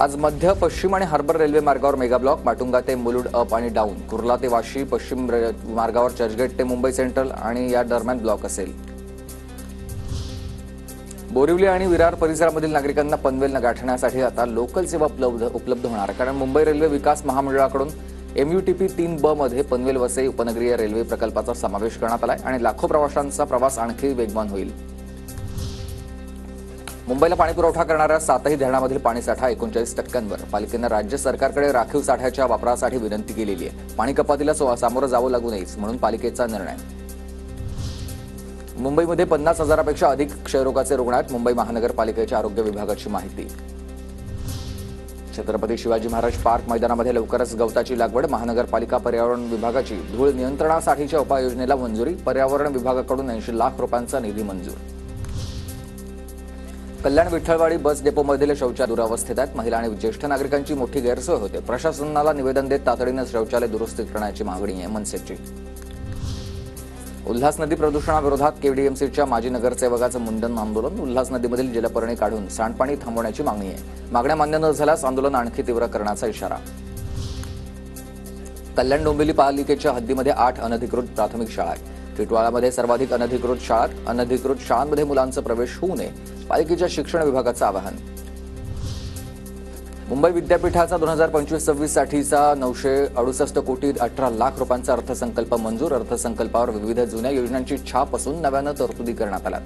आज मध्य पश्चिम आणि हार्बर रेल्वे मार्गावर मेगा ब्लॉक, माटुंगा ते मुलुंड अप आणि डाऊन, कुर्ला ते वाशी पश्चिम मार्गावर चर्चगेट ते मुंबई सेंट्रल आणि या दरम्यान ब्लॉक असेल. बोरिवली आणि विरार परिसरामधील नागरिकांना पनवेल गाठण्यासाठी आता लोकल सेवा उपलब्ध होणार आहे. कारण मुंबई रेल्वे विकास महामंडळाकडून MUTP 3B मध्ये पनवेल वसई उपनगरीय रेल्वे प्रकल्पाचा समावेश करण्यात आला आहे आणि लाखो प्रवाशांचा प्रवास आणखी वेगवान होईल. मुंबईला पाणीपुरवठा करणाऱ्या 7ही धरणामधील पाणीसाठा 39%वर. पालिकेनं राज्य सरकारकडे राखीव साठ्याच्या वापरासाठी विनंती केलेली आहे. पाणी कपातीला सामोरं जावं लागू नयेच म्हणून पालिकेचा निर्णय. मुंबईमध्ये 50,000पेक्षा अधिक क्षयरोगाचे रुग्ण आहेत. मुंबई महानगरपालिकेच्या आरोग्य विभागाची माहिती. छत्रपती शिवाजी महाराज पार्क मैदानामध्ये लवकरच गवताची लागवड. महानगरपालिका पर्यावरण विभागाची धूळ नियंत्रणासाठीच्या उपाययोजनेला मंजुरी. पर्यावरण विभागाकडून 80 लाख रुपयांचा निधी मंजूर. कल्याण विठ्ठलवाडी बस डेपोमधील शौचालय दुरावस्थेत आहेत. महिला आणि ज्येष्ठ नागरिकांची मोठी गैरसोय होते. प्रशासनाला निवेदन देत तातडीने शौचालय दुरुस्ती करण्याची मागणी आहे मनसेची. उल्हास नदी प्रदूषणाविरोधात KDMCच्या माजी नगरसेवकाचं मुंडन आंदोलन. उल्हास नदीमधील जलपर्णी काढून सांडपाणी थांबवण्याची मागणी आहे. मागण्या मान्य न झाल्यास आंदोलन आणखी तीव्र करण्याचा इशारा. कल्याण डोंबिवली पालिकेच्या हद्दीमध्ये 8 अनधिकृत प्राथमिक शाळा आहेत. टिटवाळामध्ये सर्वाधिक अनधिकृत शाळा. अनधिकृत शाळांमध्ये मुलांचा प्रवेश होऊ नये, पालिकेच्या शिक्षण विभागाचं आवाहन. मुंबई विद्यापीठाचा 2025-26 साठीचा 968 कोटी 18 लाख रुपयांचा अर्थसंकल्प मंजूर. अर्थसंकल्पावर विविध जुन्या योजनांची छाप असून नव्यानं तरतुदी करण्यात आल्या.